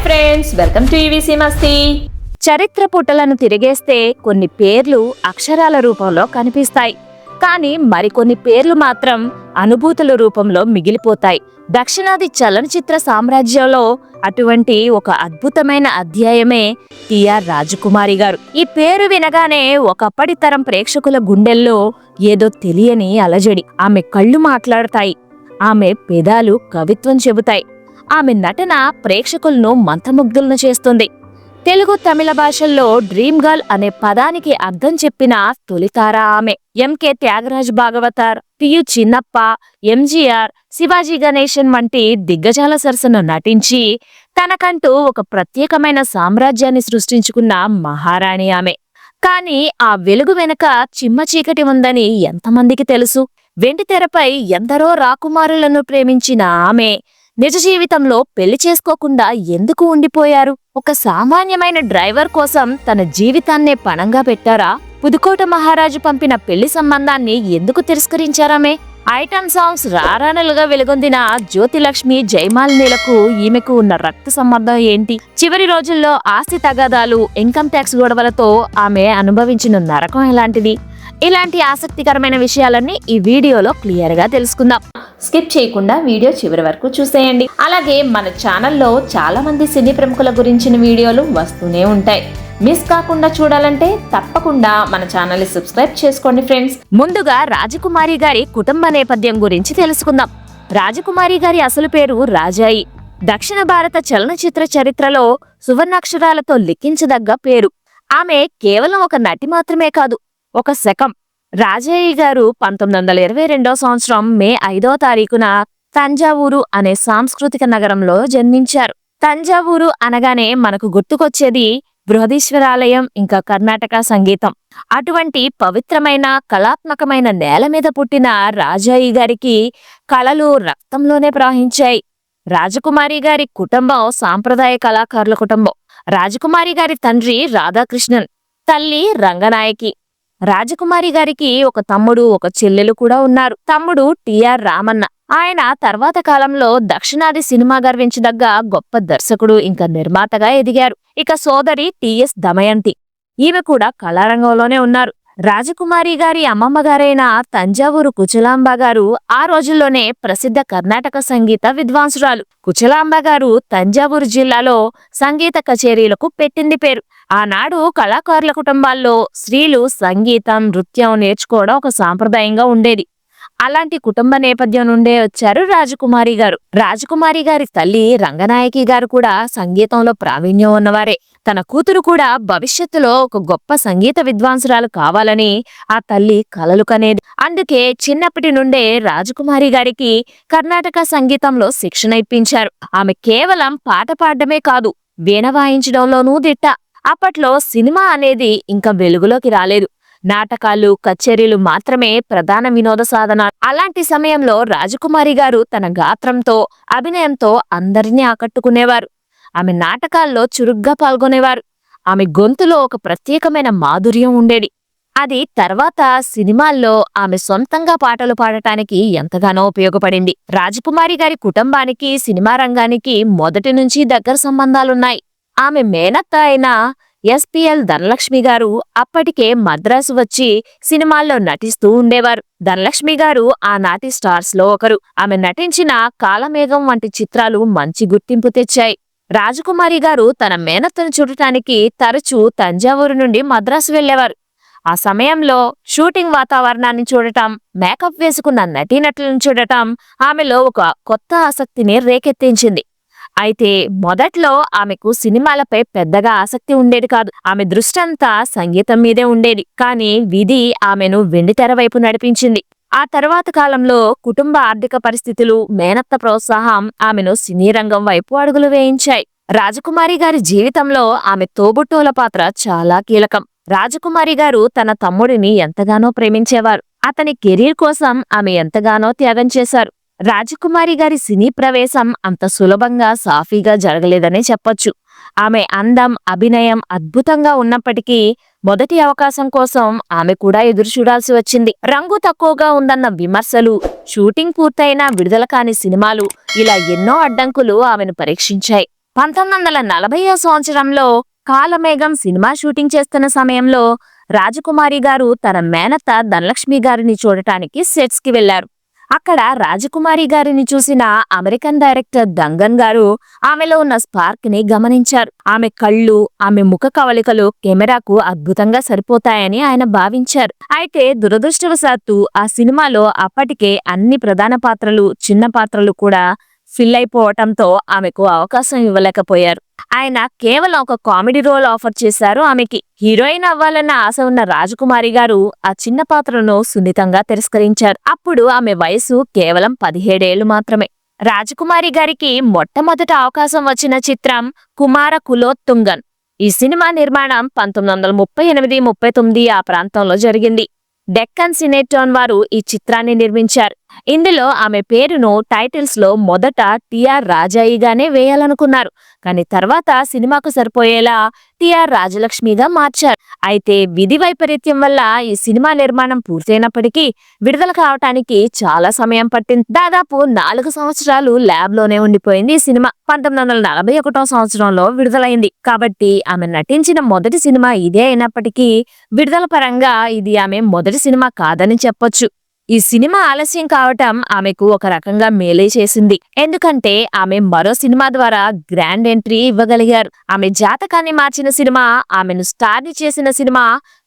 Friends, welcome to EVC మస్తీ. చరిత్ర పుటలను తిరిగేస్తే కొన్ని పేర్లు అక్షరాల రూపంలో కనిపిస్తాయి, కానీ మరికొన్ని పేర్లు మాత్రం అనుభూతుల రూపంలో మిగిలిపోతాయి. దక్షిణాది చలనచిత్ర సామ్రాజ్యంలో అటువంటి ఒక అద్భుతమైన అధ్యాయమే టిఆర్ రాజకుమారి గారు. ఈ పేరు వినగానే ఒకప్పటి తరం ప్రేక్షకుల గుండెల్లో ఏదో తెలియని అలజడి. ఆమె కళ్ళు మాట్లాడతాయి, ఆమె పెదాలు కవిత్వం చెబుతాయి, ఆమె నటన ప్రేక్షకులను మంత్రముగ్ధులను చేస్తుంది. తెలుగు తమిళ భాషల్లో డ్రీమ్ గర్ల్ అనే పదానికి అర్థం చెప్పిన తొలితార ఆమె. ఎంకే త్యాగరాజ్ భాగవతార్, పియు చిన్నప్ప, ఎంజీఆర్, శివాజీ గణేశన్ వంటి దిగ్గజాల సరసన నటించి తనకంటూ ఒక ప్రత్యేకమైన సామ్రాజ్యాన్ని సృష్టించుకున్న మహారాణి ఆమె. కాని ఆ వెలుగు వెనక చిమ్మ చీకటి ఉందని ఎంతమందికి తెలుసు? వెండితెరపై ఎందరో రాకుమారులను ప్రేమించిన ఆమె నిజ జీవితంలో పెళ్లి చేసుకోకుండా ఎందుకు ఉండిపోయారు? ఒక సామాన్యమైన డ్రైవర్ కోసం తన జీవితాన్నే పణంగా పెట్టారా? పుదుకోట మహారాజు పంపిన పెళ్లి సంబంధాన్ని ఎందుకు తిరస్కరించారామే? ఐటమ్ సాంగ్స్ రారానలుగా వెలుగొందిన జ్యోతిలక్ష్మి జయమాలినీలకు ఈమెకు ఉన్న రక్త సంబంధం ఏంటి? చివరి రోజుల్లో ఆస్తి తగాదాలు, ఇన్కమ్ ట్యాక్స్ గొడవలతో ఆమె అనుభవించిన నరకం ఎలాంటిది? ఇలాంటి ఆసక్తికరమైన విషయాలన్నీ ఈ వీడియోలో క్లియర్ గా తెలుసుకుందాం. స్కిప్ చేయకుండా వీడియో చివరి వరకు చూసేయండి. అలాగే మన ఛానల్లో చాలా మంది సినీ ప్రముఖుల గురించిన వీడియోలు వస్తూనే ఉంటాయి. మిస్ కాకుండా చూడాలంటే తప్పకుండా మన ఛానల్ ని సబ్స్క్రైబ్ చేసుకోండి ఫ్రెండ్స్. ముందుగా రాజకుమారి గారి కుటుంబ నేపథ్యం గురించి తెలుసుకుందాం. రాజకుమారి గారి అసలు పేరు రాజాయి. దక్షిణ భారత చలనచిత్ర చరిత్రలో సువర్ణాక్షరాలతో లిఖించదగ్గ పేరు. ఆమె కేవలం ఒక నటి మాత్రమే కాదు, ఒక శకం. రాజాయి గారు 1922 సంవత్సరం మే 5వ తారీఖున తంజావూరు అనే సాంస్కృతిక నగరంలో జన్మించారు. తంజావూరు అనగానే మనకు గుర్తుకొచ్చేది బృహదీశ్వరాలయం, ఇంకా కర్ణాటక సంగీతం. అటువంటి పవిత్రమైన కళాత్మకమైన నేల మీద పుట్టిన రాజాయి గారికి కళలు రక్తంలోనే ప్రవహించాయి. రాజకుమారి గారి కుటుంబం సాంప్రదాయ కళాకారుల కుటుంబం. రాజకుమారి గారి తండ్రి రాధాకృష్ణన్, తల్లి రంగనాయకి. రాజకుమారి గారికి ఒక తమ్ముడు, ఒక చెల్లెలు కూడా ఉన్నారు. తమ్ముడు టిఆర్ రామన్న. ఆయన తర్వాత కాలంలో దక్షిణాది సినిమా గర్వించదగ్గ గొప్ప దర్శకుడు, ఇంకా నిర్మాతగా ఎదిగారు. ఇక సోదరి టిఎస్ దమయంతి, ఈమె కూడా కళారంగంలోనే ఉన్నారు. రాజకుమారి గారి అమ్మమ్మ గారైన తంజావూరు కుచలాంబ గారు ఆ రోజుల్లోనే ప్రసిద్ధ కర్ణాటక సంగీత విద్వాంసురాలు. కుచలాంబ గారు తంజావూరు జిల్లాలో సంగీత కచేరీలకు పెట్టింది పేరు. ఆనాడు కళాకారుల కుటుంబాల్లో స్త్రీలు సంగీతం, నృత్యం నేర్చుకోవడం ఒక సాంప్రదాయంగా ఉండేది. అలాంటి కుటుంబ నేపథ్యం నుండే వచ్చారు రాజకుమారి గారు. రాజకుమారి గారి తల్లి రంగనాయకి గారు కూడా సంగీతంలో ప్రావీణ్యం ఉన్నవారే. తన కూతురు కూడా భవిష్యత్తులో ఒక గొప్ప సంగీత విద్వాంసురాలు కావాలని ఆ తల్లి కలలు కనేది. అందుకే చిన్నప్పటి నుండే రాజకుమారి గారికి కర్ణాటక సంగీతంలో శిక్షణ ఇప్పించారు. ఆమె కేవలం పాట పాడడమే కాదు, వీణ వాయించడంలోనూ దిట్ట. అప్పట్లో సినిమా అనేది ఇంకా వెలుగులోకి రాలేదు. నాటకాలు, కచేరీలు మాత్రమే ప్రధాన వినోద సాధన. అలాంటి సమయంలో రాజకుమారి గారు తన గాత్రంతో, అభినయంతో అందరినీ ఆకట్టుకునేవారు. ఆమె నాటకాల్లో చురుగ్గా పాల్గొనేవారు. ఆమె గొంతులో ఒక ప్రత్యేకమైన మాధుర్యం ఉండేది. అది తర్వాత సినిమాల్లో ఆమె సొంతంగా పాటలు పాడటానికి ఎంతగానో ఉపయోగపడింది. రాజకుమారి గారి కుటుంబానికి సినిమా రంగానికి మొదటి నుంచి దగ్గర సంబంధాలున్నాయి. ఆమె మేనత్త అయిన ఎస్పీఎల్ ధనలక్ష్మి గారు అప్పటికే మద్రాసు వచ్చి సినిమాల్లో నటిస్తూ ఉండేవారు. ధనలక్ష్మి గారు ఆనాటి స్టార్స్ లో ఒకరు. ఆమె నటించిన కాలమేఘం వంటి చిత్రాలు మంచి గుర్తింపు తెచ్చాయి. రాజకుమారి గారు తన మేనత్తను చూడటానికి తరచూ తంజావూరు నుండి మద్రాసు వెళ్లేవారు. ఆ సమయంలో షూటింగ్ వాతావరణాన్ని చూడటం, మేకప్ వేసుకున్న నటీనటులను చూడటం ఆమెలో ఒక కొత్త ఆసక్తిని రేకెత్తించింది. అయితే మొదట్లో ఆమెకు సినిమాలపై పెద్దగా ఆసక్తి ఉండేది కాదు. ఆమె దృష్టంతా సంగీతం మీదే ఉండేది. కానీ విధి ఆమెను వెండితెర వైపు నడిపించింది. ఆ తర్వాత కాలంలో కుటుంబ ఆర్థిక పరిస్థితులు, మేనత్త ప్రోత్సాహం ఆమెను సినీ రంగం వైపు అడుగులు వేయించాయి. రాజకుమారి గారి జీవితంలో ఆమె తోబుట్టోల పాత్ర చాలా కీలకం. రాజకుమారి గారు తన తమ్ముడిని ఎంతగానో ప్రేమించేవారు. అతని కెరీర్ కోసం ఆమె ఎంతగానో త్యాగం చేశారు. రాజకుమారి గారి సినీ ప్రవేశం అంత సులభంగా, సాఫీగా జరగలేదనే చెప్పొచ్చు. ఆమె అందం, అభినయం అద్భుతంగా ఉన్నప్పటికీ మొదటి అవకాశం కోసం ఆమె కూడా ఎదురు చూడాల్సి వచ్చింది. రంగు తక్కువగా ఉందన్న విమర్శలు, షూటింగ్ పూర్తయినా విడుదల కాని సినిమాలు, ఇలా ఎన్నో అడ్డంకులు ఆమెను పరీక్షించాయి. 1940వ సంవత్సరంలో కాలమేఘం సినిమా షూటింగ్ చేస్తున్న సమయంలో రాజకుమారి గారు తన మేనత్త ధనలక్ష్మి గారిని చూడటానికి సెట్స్ కి వెళ్లారు. అక్కడ రాజకుమారి గారిని చూసిన అమెరికన్ డైరెక్టర్ డంగన్ గారు ఆమెలో ఉన్న స్పార్క్ ని గమనించారు. ఆమె కళ్ళు, ఆమె ముఖ కవళికలు కెమెరాకు అద్భుతంగా సరిపోతాయని ఆయన భావించారు. అయితే దురదృష్టవశాత్తు ఆ సినిమాలో అప్పటికే అన్ని ప్రధాన పాత్రలు, చిన్న పాత్రలు కూడా ఫిల్ అయిపోవటంతో ఆమెకు అవకాశం ఇవ్వలేకపోయారు. ఆయన కేవలం ఒక కామెడీ రోల్ ఆఫర్ చేశారు ఆమెకి. హీరోయిన్ అవ్వాలన్న ఆశ ఉన్న రాజకుమారి గారు ఆ చిన్న పాత్రను సున్నితంగా తిరస్కరించారు. అప్పుడు ఆమె వయసు కేవలం 17 ఏళ్లు మాత్రమే. రాజకుమారి గారికి మొట్టమొదట అవకాశం వచ్చిన చిత్రం కుమార కులోత్తుంగన్. ఈ సినిమా నిర్మాణం 1938-39 ఆ ప్రాంతంలో జరిగింది. డెక్కన్ సినేటోన్ వారు ఈ చిత్రాన్ని నిర్మించారు. ఇందులో ఆమె పేరును టైటిల్స్ లో మొదట టిఆర్ రాజాయిగానే వేయాలనుకున్నారు. కానీ తర్వాత సినిమాకు సరిపోయేలా టిఆర్ రాజలక్ష్మిగా మార్చారు. అయితే విధి వైపరీత్యం వల్ల ఈ సినిమా నిర్మాణం పూర్తయినప్పటికీ విడుదల కావటానికి చాలా సమయం పట్టింది. దాదాపు 4 సంవత్సరాలు ల్యాబ్ లోనే ఉండిపోయింది ఈ సినిమా. 1941వ సంవత్సరంలో విడుదలైంది. కాబట్టి ఆమె నటించిన మొదటి సినిమా ఇదే అయినప్పటికీ విడుదల పరంగా ఇది ఆమె మొదటి సినిమా కాదని చెప్పొచ్చు. ఈ సినిమా ఆలస్యం కావటం ఆమెకు ఒక రకంగా మేలే చేసింది. ఎందుకంటే ఆమె మరో సినిమా ద్వారా గ్రాండ్ ఎంట్రీ ఇవ్వగలిగారు. ఆమె జాతకాన్ని మార్చిన సినిమా, ఆమెను స్టార్ని చేసిన సినిమా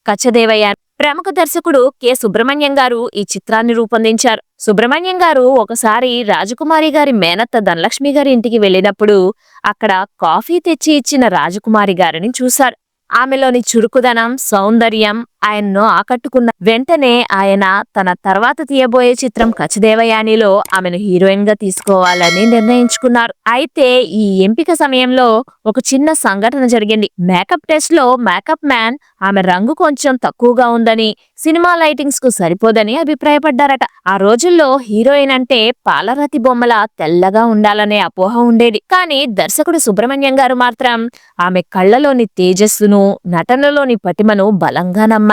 కచ్చదేవయ్య. ప్రముఖ దర్శకుడు కె సుబ్రహ్మణ్యం గారు ఈ చిత్రాన్ని రూపొందించారు. సుబ్రహ్మణ్యం గారు ఒకసారి రాజకుమారి గారి మేనత్త ధనలక్ష్మి గారి ఇంటికి వెళ్ళినప్పుడు అక్కడ కాఫీ తెచ్చి ఇచ్చిన రాజకుమారి గారిని చూశారు. ఆమెలోని చురుకుదనం, సౌందర్యం ఆయన్ను ఆకట్టుకున్న వెంటనే ఆయన తన తర్వాత తీయబోయే చిత్రం కచ్చదేవయానిలో ఆమెను హీరోయిన్ గా తీసుకోవాలని నిర్ణయించుకున్నారు. అయితే ఈ ఎంపిక సమయంలో ఒక చిన్న సంఘటన జరిగింది. మేకప్ టెస్ట్ లో మేకప్ మ్యాన్ ఆమె రంగు కొంచెం తక్కువగా ఉందని, సినిమా లైటింగ్స్ కు సరిపోదని అభిప్రాయపడ్డారట. ఆ రోజుల్లో హీరోయిన్ అంటే పాలరాతి బొమ్మల తెల్లగా ఉండాలనే అపోహ ఉండేది. కానీ దర్శకుడు సుబ్రహ్మణ్యం గారు మాత్రం ఆమె కళ్లలోని తేజస్సును, నటనలోని పటిమను బలంగా నమ్మారు.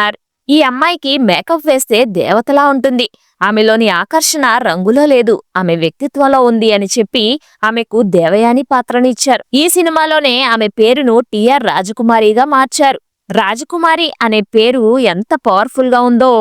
ఈ అమ్మాయికి మేకప్ వేస్తే దేవతలా ఉంటుంది, ఆమెలోని ఆకర్షణ రంగులో లేదు, ఆమె వ్యక్తిత్వంలో ఉంది అని చెప్పి ఆమెకు దేవయాని పాత్రను ఇచ్చారు. ఈ సినిమాలోనే ఆమె పేరును టిఆర్ రాజకుమారిగా మార్చారు. రాజకుమారి అనే పేరు ఎంత పవర్ఫుల్ గా ఉందో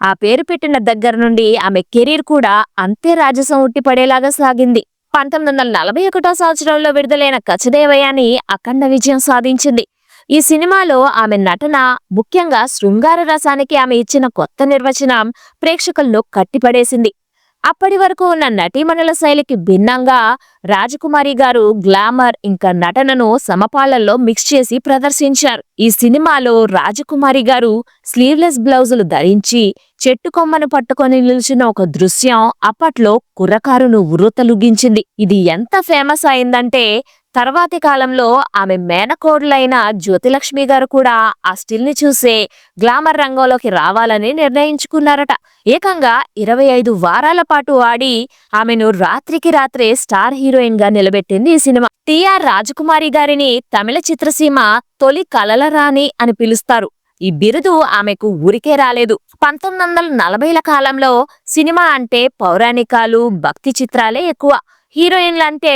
ఆ పేరు పెట్టిన దగ్గర నుండి ఆమె కెరీర్ కూడా అంతే రాజసం ఉట్టిపడేలాగా సాగింది. 1941వ సంవత్సరంలో విడుదలైన కచ్చదేవయాని అఖండ విజయం సాధించింది. ఈ సినిమాలో ఆమె నటన, ముఖ్యంగా శృంగార రసానికి ఆమె ఇచ్చిన కొత్త నిర్వచనం ప్రేక్షకులను కట్టిపడేసింది. అప్పటి వరకు ఉన్న నటీమణుల శైలికి భిన్నంగా రాజకుమారి గారు గ్లామర్ ఇంకా నటనను సమపాళ్లలో మిక్స్ చేసి ప్రదర్శించారు. ఈ సినిమాలో రాజకుమారి గారు స్లీవ్లెస్ బ్లౌజులు ధరించి చెట్టు కొమ్మను పట్టుకొని నిలిచిన ఒక దృశ్యం అప్పట్లో కుర్రకారును ఉర్రూతలూగించింది. ఇది ఎంత ఫేమస్ అయిందంటే తర్వాతి కాలంలో ఆమె మేనకోడలైన జ్యోతిలక్ష్మి గారు కూడా ఆ స్టిల్ ని చూసే గ్లామర్ రంగంలోకి రావాలని నిర్ణయించుకున్నారట. ఏకంగా 25 వారాల పాటు ఆడి ఆమెను రాత్రికి రాత్రే స్టార్ హీరోయిన్ గా నిలబెట్టింది ఈ సినిమా. టిఆర్ రాజకుమారి గారిని తమిళ చిత్రసీమ తొలి కలల రాణి అని పిలుస్తారు. ఈ బిరుదు ఆమెకు ఊరికే రాలేదు. 1940ల కాలంలో సినిమా అంటే పౌరాణికాలు, భక్తి చిత్రాలే ఎక్కువ. హీరోయిన్లంటే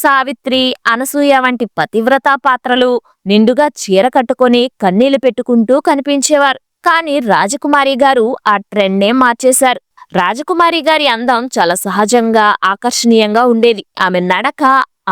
సావిత్రి, అనసూయ వంటి పతివ్రత పాత్రలు, నిండుగా చీర కట్టుకొని కన్నీళ్లు పెట్టుకుంటూ కనిపించేవారు. కానీ రాజకుమారి గారు ఆ ట్రెండ్నే మార్చేశారు. రాజకుమారి గారి అందం చాలా సహజంగా, ఆకర్షణీయంగా ఉండేది. ఆమె నడక,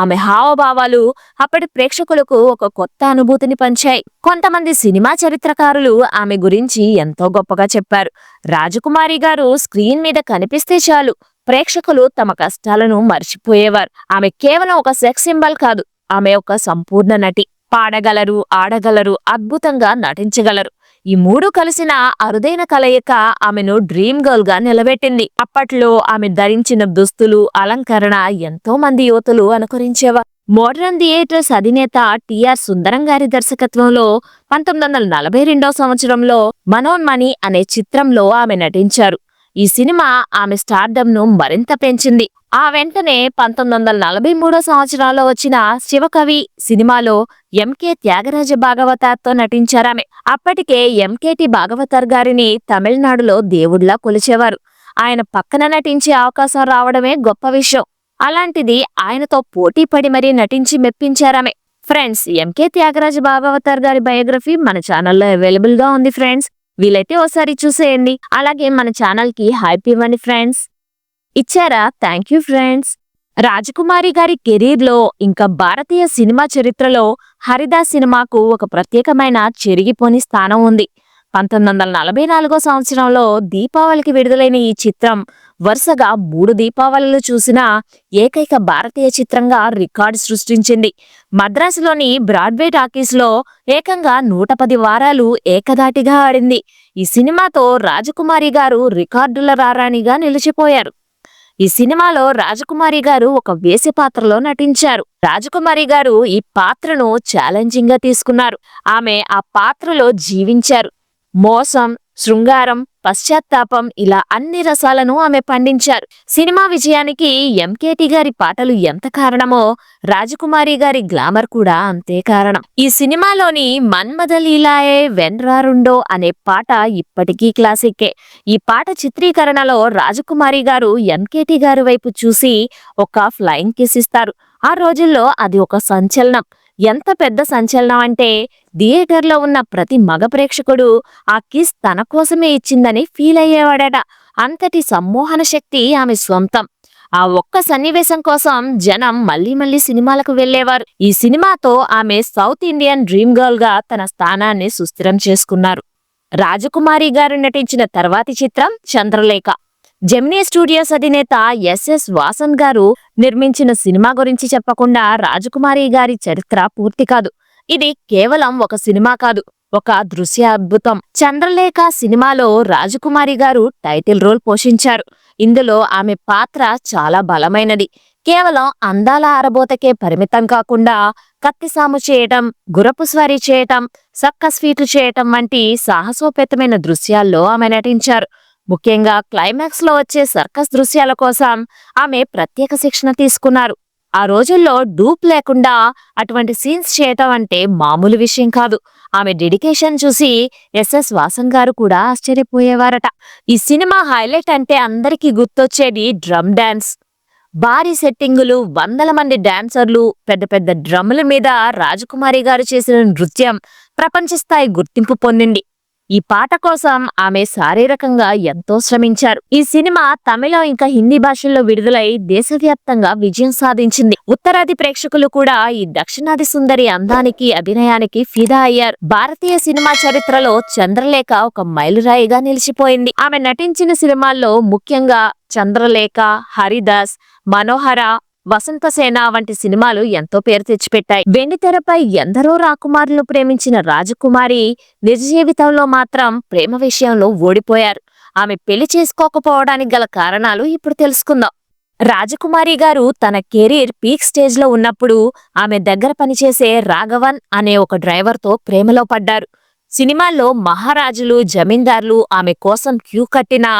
ఆమె హావభావాలు అప్పటి ప్రేక్షకులకు ఒక కొత్త అనుభూతిని పంచాయి. కొంతమంది సినిమా చరిత్రకారులు ఆమె గురించి ఎంతో గొప్పగా చెప్పారు. రాజకుమారి గారు స్క్రీన్ మీద కనిపిస్తే చాలు ప్రేక్షకులు తమ కష్టాలను మర్చిపోయేవారు. ఆమె కేవలం ఒక సెక్స్ సింబల్ కాదు, ఆమె ఒక సంపూర్ణ నటి. పాడగలరు, ఆడగలరు, అద్భుతంగా నటించగలరు. ఈ మూడు కలిసిన అరుదైన కలయిక ఆమెను డ్రీమ్ గర్ల్ గా నిలబెట్టింది. అప్పట్లో ఆమె ధరించిన దుస్తులు, అలంకరణ ఎంతో మంది యువతులు అనుకరించేవారు. మోడర్న్ థియేటర్స్ అధినేత టిఆర్ సుందరం గారి దర్శకత్వంలో 1942వ సంవత్సరంలో మనోన్మణి అనే చిత్రంలో ఆమె నటించారు. ఈ సినిమా ఆమె స్టార్డమ్ను మరింత పెంచింది. ఆ వెంటనే 1943వ సంవత్సరంలో వచ్చిన శివకవి సినిమాలో ఎంకే త్యాగరాజ భాగవతార్తో నటించారామె. అప్పటికే ఎంకేటి భాగవతార్ గారిని తమిళనాడులో దేవుళ్లా కొలిచేవారు. ఆయన పక్కన నటించే అవకాశం రావడమే గొప్ప విషయం. అలాంటిది ఆయనతో పోటీ పడి మరీ నటించి మెప్పించారామె. ఫ్రెండ్స్, ఎంకే త్యాగరాజ బాబావతార్ గారి బయోగ్రఫీ మన ఛానల్లో అవైలబుల్ గా ఉంది ఫ్రెండ్స్. వీలైతే ఓసారి చూసేయండి. అలాగే మన ఛానల్ కి హైప్ ఇవ్వండి ఫ్రెండ్స్. ఇచ్చారా? Thank you friends. రాజకుమారి గారి కెరీర్లో ఇంకా భారతీయ సినిమా చరిత్రలో హరిదాస్ సినిమాకు ఒక ప్రత్యేకమైన చెరిగిపోని స్థానం ఉంది. 1944 సంవత్సరంలో దీపావళికి విడుదలైన ఈ చిత్రం వరుసగా 3 దీపావళిలు చూసిన ఏకైక భారతీయ చిత్రంగా రికార్డు సృష్టించింది. మద్రాసులోని బ్రాడ్వే టాకీస్లో ఏకంగా 110 వారాలు ఏకధాటిగా ఆడింది. ఈ సినిమాతో రాజకుమారి గారు రికార్డుల రారాణిగా నిలిచిపోయారు. ఈ సినిమాలో రాజకుమారి గారు ఒక వేశ్య పాత్రలో నటించారు. రాజకుమారి గారు ఈ పాత్రను ఛాలెంజింగ్ గా తీసుకున్నారు. ఆమె ఆ పాత్రలో జీవించారు. మోసం, శృంగారం, పశ్చాత్తాపం ఇలా అన్ని రసాలను ఆమె పండించారు. సినిమా విజయానికి ఎంకేటి గారి పాటలు ఎంత కారణమో రాజకుమారి గారి గ్లామర్ కూడా అంతే కారణం. ఈ సినిమాలోని మన్మథలీలాయే వెన్రారుండో అనే పాట ఇప్పటికీ క్లాసిక్కే. ఈ పాట చిత్రీకరణలో రాజకుమారి గారు ఎంకేటి గారి వైపు చూసి ఒక ఫ్లయింగ్ కిస్ ఇస్తారు. ఆ రోజుల్లో అది ఒక సంచలనం. ఎంత పెద్ద సంచలనం అంటే థియేటర్లో ఉన్న ప్రతి మగ ప్రేక్షకుడు ఆ కిస్ తన కోసమే ఇచ్చిందని ఫీల్ అయ్యేవాడట. అంతటి సమ్మోహన శక్తి ఆమె స్వంతం. ఆ ఒక్క సన్నివేశం కోసం జనం మళ్లీ మళ్లీ సినిమాలకు వెళ్లేవారు. ఈ సినిమాతో ఆమె సౌత్ ఇండియన్ డ్రీమ్ గర్ల్ గా తన స్థానాన్ని సుస్థిరం చేసుకున్నారు. రాజకుమారి గారు నటించిన తర్వాతి చిత్రం చంద్రలేఖ. జెమినీ స్టూడియోస్ అధినేత ఎస్ఎస్ వాసన్ గారు నిర్మించిన సినిమా గురించి చెప్పకుండా రాజకుమారి గారి చరిత్ర పూర్తి కాదు. ఇది కేవలం ఒక సినిమా కాదు, ఒక దృశ్య అద్భుతం. చంద్రలేఖ సినిమాలో రాజకుమారి గారు టైటిల్ రోల్ పోషించారు. ఇందులో ఆమె పాత్ర చాలా బలమైనది. కేవలం అందాల ఆరబోతకే పరిమితం కాకుండా కత్తిసాము చేయటం, గుర్రపు స్వారీ చేయటం, సర్కస్ ఫీట్లు చేయటం వంటి సాహసోపేతమైన దృశ్యాల్లో ఆమె నటించారు. ముఖ్యంగా క్లైమాక్స్ లో వచ్చే సర్కస్ దృశ్యాల కోసం ఆమె ప్రత్యేక శిక్షణ తీసుకున్నారు. ఆ రోజుల్లో డూప్ లేకుండా అటువంటి సీన్స్ చేయటం అంటే మామూలు విషయం కాదు. ఆమె డెడికేషన్ చూసి ఎస్ఎస్ వాసన్ గారు కూడా ఆశ్చర్యపోయేవారట. ఈ సినిమా హైలైట్ అంటే అందరికీ గుర్తొచ్చేది డ్రమ్ డాన్స్. భారీ సెట్టింగులు, వందల మంది డాన్సర్లు, పెద్ద పెద్ద డ్రమ్ముల మీద రాజకుమారి గారు చేసిన నృత్యం ప్రపంచ స్థాయి గుర్తింపు పొందింది. ఈ పాట కోసం ఆమె శారీరకంగా ఎంతో శ్రమించారు. ఈ సినిమా తమిళం ఇంకా హిందీ భాషల్లో విడుదలై దేశవ్యాప్తంగా విజయం సాధించింది. ఉత్తరాది ప్రేక్షకులు కూడా ఈ దక్షిణాది సుందరి అందానికి, అభినయానికి ఫిదా అయ్యారు. భారతీయ సినిమా చరిత్రలో చంద్రలేఖ ఒక మైలురాయిగా నిలిచిపోయింది. ఆమె నటించిన సినిమాల్లో ముఖ్యంగా చంద్రలేఖ, హరిదాస్, మనోహర, వసంతసేన వంటి సినిమాలు ఎంతో పేరు తెచ్చిపెట్టాయి. వెండితెరపై ఎందరో రాకుమారులు ప్రేమించిన రాజకుమారి నిజ జీవితంలో మాత్రం ప్రేమ విషయంలో ఓడిపోయారు. ఆమె పెళ్లి చేసుకోకపోవడానికి గల కారణాలు ఇప్పుడు తెలుసుకుందాం. రాజకుమారి గారు తన కెరీర్ పీక్ స్టేజ్ లో ఉన్నప్పుడు ఆమె దగ్గర పనిచేసే రాఘవన్ అనే ఒక డ్రైవర్తో ప్రేమలో పడ్డారు. సినిమాల్లో మహారాజులు, జమీందార్లు ఆమె కోసం క్యూ కట్టినా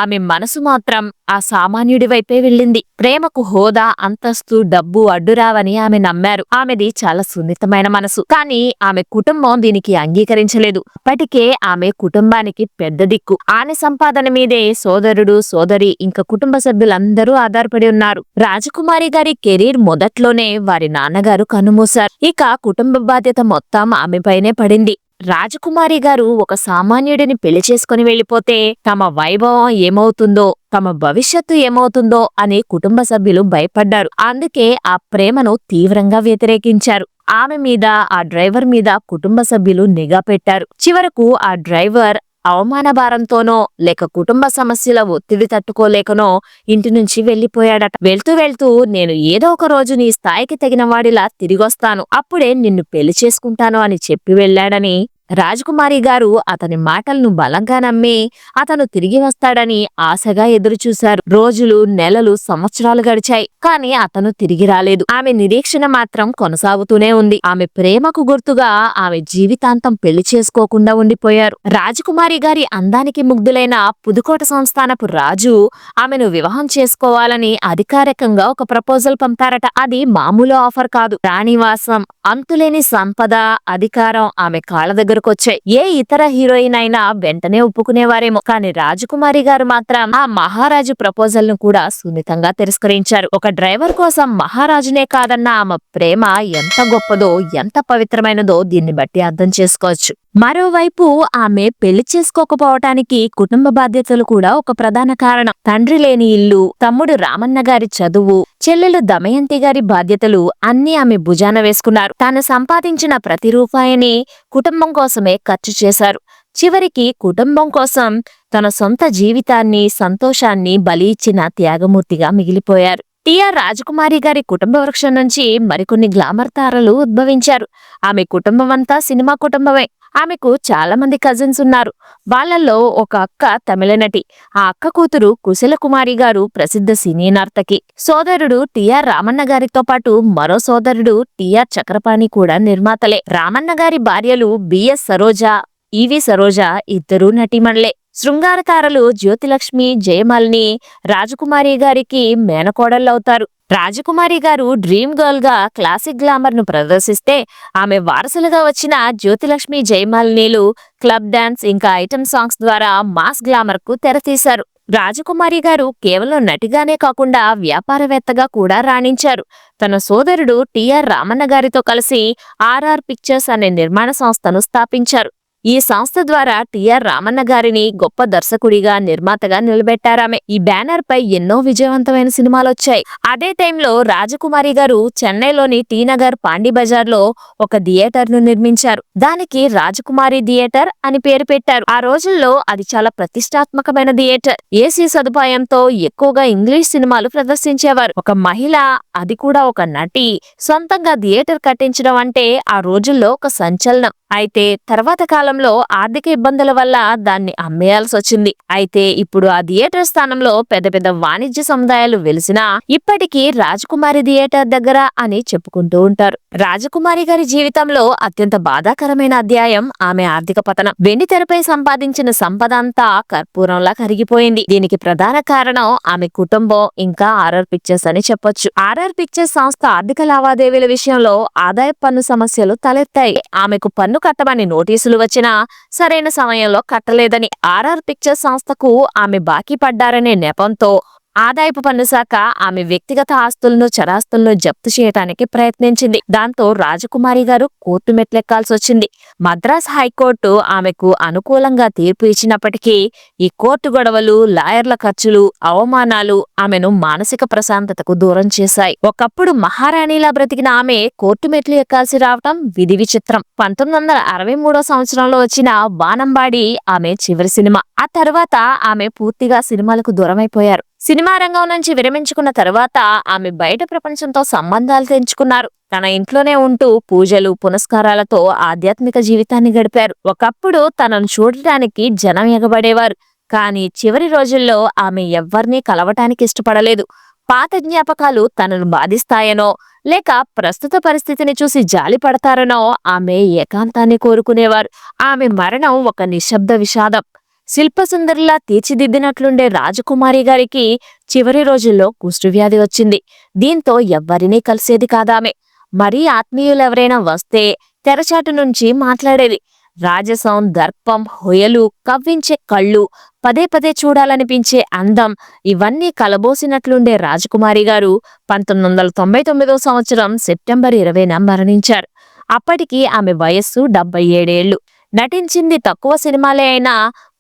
ఆమె మనసు మాత్రం ఆ సామాన్యుడి వైపే వెళ్ళింది. ప్రేమకు హోదా, అంతస్తు, డబ్బు అడ్డురావని ఆమె నమ్మారు. ఆమెది చాలా సున్నితమైన మనసు. కానీ ఆమె కుటుంబం దీనికి అంగీకరించలేదు. అప్పటికే ఆమె కుటుంబానికి పెద్ద దిక్కు. ఆమె సంపాదన మీదే సోదరుడు, సోదరి ఇంకా కుటుంబ సభ్యులందరూ ఆధారపడి ఉన్నారు. రాజకుమారి గారి కెరీర్ మొదట్లోనే వారి నాన్నగారు కన్నుమూశారు. ఇక కుటుంబ బాధ్యత మొత్తం ఆమెపైనే పడింది. రాజకుమారి గారు ఒక సామాన్యుడిని పెళ్లి చేసుకుని వెళ్లిపోతే తమ వైభవం ఏమవుతుందో, తమ భవిష్యత్తు ఏమవుతుందో అని కుటుంబ సభ్యులు భయపడ్డారు. అందుకే ఆ ప్రేమను తీవ్రంగా వ్యతిరేకించారు. ఆమె మీద, ఆ డ్రైవర్ మీద కుటుంబ సభ్యులు నిఘా పెట్టారు. చివరకు ఆ డ్రైవర్ అవమాన భారంతోనో లేక కుటుంబ సమస్యల ఒత్తిడి తట్టుకోలేకనో ఇంటి నుంచి వెళ్లిపోయాడట. వెళ్తూ వెళ్తూ నేను ఏదో ఒక రోజు నీ స్థాయికి తగిన వాడిలా తిరిగొస్తాను, అప్పుడే నిన్ను పెళ్లి చేసుకుంటాను అని చెప్పి వెళ్లాడని రాజకుమారి గారు అతని మాటలను బలంగా నమ్మి అతను తిరిగి వస్తాడని ఆశగా ఎదురుచూశారు. రోజులు, నెలలు, సంవత్సరాలు గడిచాయి. కానీ అతను తిరిగి రాలేదు. ఆమె నిరీక్షణ మాత్రం కొనసాగుతూనే ఉంది. ఆమె ప్రేమకు గుర్తుగా ఆమె జీవితాంతం పెళ్లి చేసుకోకుండా ఉండిపోయారు. రాజకుమారి గారి అందానికి ముగ్ధులైన పుదుకోట సంస్థానపు రాజు ఆమెను వివాహం చేసుకోవాలని అధికారికంగా ఒక ప్రపోజల్ పంపారట. అది మామూలు ఆఫర్ కాదు. రాణివాసం, అంతులేని సంపద, అధికారం ఆమె కాళ్ళ దగ్గర దగ్గరకొచ్చాయి. ఏ ఇతర హీరోయిన్ అయినా వెంటనే ఒప్పుకునేవారేమో, కానీ రాజకుమారి గారు మాత్రం ఆ మహారాజు ప్రపోజల్ ను కూడా సున్నితంగా తిరస్కరించారు. ఒక డ్రైవర్ కోసం మహారాజునే కాదన్న ఆమె ప్రేమ ఎంత గొప్పదో, ఎంత పవిత్రమైనదో దీన్ని బట్టి అర్థం చేసుకోవచ్చు. మరోవైపు ఆమె పెళ్లి చేసుకోకపోవటానికి కుటుంబ బాధ్యతలు కూడా ఒక ప్రధాన కారణం. తండ్రి లేని ఇల్లు, తమ్ముడు రామన్న గారి చదువు, చెల్లెలు దమయంతి గారి బాధ్యతలు అన్నీ ఆమె భుజాన వేసుకున్నారు. తాను సంపాదించిన ప్రతి రూపాయిని కుటుంబం కోసమే ఖర్చు చేశారు. చివరికి కుటుంబం కోసం తన సొంత జీవితాన్ని, సంతోషాన్ని బలి ఇచ్చిన త్యాగమూర్తిగా మిగిలిపోయారు. టిఆర్ రాజకుమారి గారి కుటుంబ వృక్షం నుంచి మరికొన్ని గ్లామర్ తారలు ఉద్భవించారు. ఆమె కుటుంబమంతా సినిమా కుటుంబమే. ఆమెకు చాలా మంది కజిన్స్ ఉన్నారు. వాళ్ళల్లో ఒక అక్క తమిళ నటి. ఆ అక్క కూతురు కుశల కుమారి గారు ప్రసిద్ధ సినీ నర్తకి. సోదరుడు టిఆర్ రామన్న గారితో పాటు మరో సోదరుడు టిఆర్ చక్రపాణి కూడా నిర్మాతలే. రామన్న గారి భార్యలు బిఎస్ సరోజ, ఈవి సరోజ ఇద్దరూ నటీమణులే. శృంగార తారలు జ్యోతిలక్ష్మి, జయమాలిని రాజకుమారి గారికి మేనకోడళ్లవుతారు. రాజకుమారి గారు డ్రీమ్ గర్ల్ గా క్లాసిక్ గ్లామర్ ను ప్రదర్శిస్తే, ఆమె వారసులుగా వచ్చిన జ్యోతిలక్ష్మి, జయమాలినీలు క్లబ్ డాన్స్ ఇంకా ఐటమ్ సాంగ్స్ ద్వారా మాస్ గ్లామర్ కు తెరతీశారు. రాజకుమారి గారు కేవలం నటిగానే కాకుండా వ్యాపారవేత్తగా కూడా రాణించారు. తన సోదరుడు టిఆర్ రామన్న గారితో కలిసి ఆర్ఆర్ పిక్చర్స్ అనే నిర్మాణ సంస్థను స్థాపించారు. ఈ సంస్థ ద్వారా టిఆర్ రామన్న గారిని గొప్ప దర్శకుడిగా, నిర్మాతగా నిలబెట్టారామె. ఈ బ్యానర్ పై ఎన్నో విజయవంతమైన సినిమాలొచ్చాయి. అదే టైంలో రాజకుమారి గారు చెన్నైలోని టీ నగర్ పాండి బజార్ లో ఒక థియేటర్ ను నిర్మించారు. దానికి రాజకుమారి థియేటర్ అని పేరు పెట్టారు. ఆ రోజుల్లో అది చాలా ప్రతిష్టాత్మకమైన థియేటర్. ఏసీ సదుపాయంతో ఎక్కువగా ఇంగ్లీష్ సినిమాలు ప్రదర్శించేవారు. ఒక మహిళ, అది కూడా ఒక నటి, సొంతంగా థియేటర్ కట్టించడం అంటే ఆ రోజుల్లో ఒక సంచలనం. అయితే తర్వాత కాలంలో ఆర్థిక ఇబ్బందుల వల్ల దాన్ని అమ్మేయాల్సి వచ్చింది. అయితే ఇప్పుడు ఆ థియేటర్ స్థానంలో పెద్ద పెద్ద వాణిజ్య సముదాయాలు వెలిసినా ఇప్పటికీ రాజకుమారి థియేటర్ దగ్గర అని చెప్పుకుంటూ ఉంటారు. రాజకుమారి గారి జీవితంలో అత్యంత బాధాకరమైన అధ్యాయం ఆమె ఆర్థిక పతనం. వెండితెరపై సంపాదించిన సంపద అంతా కర్పూరంలా కరిగిపోయింది. దీనికి ప్రధాన కారణం ఆమె కుటుంబం ఇంకా ఆర్ఆర్ పిక్చర్స్ అని చెప్పొచ్చు. ఆర్ఆర్ పిక్చర్స్ సంస్థ ఆర్థిక లావాదేవీల విషయంలో ఆదాయ పన్ను సమస్యలు తలెత్తాయి. ఆమెకు పన్ను కట్టమని నోటీసులు వచ్చినా సరైన సమయంలో కట్టలేదని ఆర్ఆర్ పిక్చర్స్ సంస్థకు ఆమె బాకీ పడ్డారనే నెపంతో ఆదాయపు పన్ను శాఖ ఆమె వ్యక్తిగత ఆస్తులను, చరాస్తులను జప్తు చేయడానికి ప్రయత్నించింది. దాంతో రాజకుమారి గారు కోర్టు మెట్లెక్కాల్సి వచ్చింది. మద్రాస్ హైకోర్టు ఆమెకు అనుకూలంగా తీర్పు ఇచ్చినప్పటికీ ఈ కోర్టు గొడవలు, లాయర్ల ఖర్చులు, అవమానాలు ఆమెను మానసిక ప్రశాంతతకు దూరం చేశాయి. ఒకప్పుడు మహారాణిలా బ్రతికిన ఆమె కోర్టు మెట్లు ఎక్కాల్సి రావటం విధి విచిత్రం. 1963 సంవత్సరంలో వచ్చిన వానంబాడి ఆమె చివరి సినిమా. ఆ తర్వాత ఆమె పూర్తిగా సినిమాలకు దూరమైపోయారు. సినిమా రంగం నుంచి విరమించుకున్న తర్వాత ఆమె బయట ప్రపంచంతో సంబంధాలు తెంచుకున్నారు. తన ఇంట్లోనే ఉంటూ పూజలు, పునస్కారాలతో ఆధ్యాత్మిక జీవితాన్ని గడిపారు. ఒకప్పుడు తనను చూడటానికి జనం ఎగబడేవారు. కానీ చివరి రోజుల్లో ఆమె ఎవ్వర్నీ కలవటానికి ఇష్టపడలేదు. పాత జ్ఞాపకాలు తనను బాధిస్తాయనో, లేక ప్రస్తుత పరిస్థితిని చూసి జాలి పడతారనో ఆమె ఏకాంతాన్ని కోరుకునేవారు. ఆమె మరణం ఒక నిశ్శబ్ద విషాదం. శిల్పసుందరిలా తీర్చిదిద్దినట్లుండే రాజకుమారి గారికి చివరి రోజుల్లో కుష్ఠవ్యాధి వచ్చింది. దీంతో ఎవ్వరినీ కలిసేది కాదామె. మరీ ఆత్మీయులెవరైనా వస్తే తెరచాటు నుంచి మాట్లాడేది. రాజసం, దర్పం, హొయలు, కవ్వించే కళ్ళు, పదే పదే చూడాలనిపించే అందం ఇవన్నీ కలబోసినట్లుండే రాజకుమారి గారు 1999 సంవత్సరం సెప్టెంబర్ 20న మరణించారు. అప్పటికి ఆమె వయస్సు 77 ఏళ్లు. నటించింది తక్కువ సినిమాలే అయినా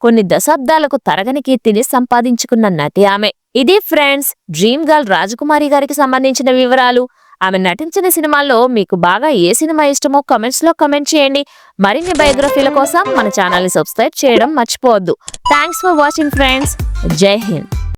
కొన్ని దశాబ్దాలకు తరగని కీర్తిని సంపాదించుకున్న నటి ఆమె. ఇది ఫ్రెండ్స్, డ్రీమ్ గర్ల్ రాజకుమారి గారికి సంబంధించిన వివరాలు. ఆమె నటించిన సినిమాల్లో మీకు బాగా ఏ సినిమా ఇష్టమో కమెంట్స్ లో కమెంట్ చేయండి. మరిన్ని బయోగ్రఫీల కోసం మన ఛానల్ ని సబ్స్క్రైబ్ చేయడం మర్చిపోవద్దు. Thanks for watching friends. జై హింద్.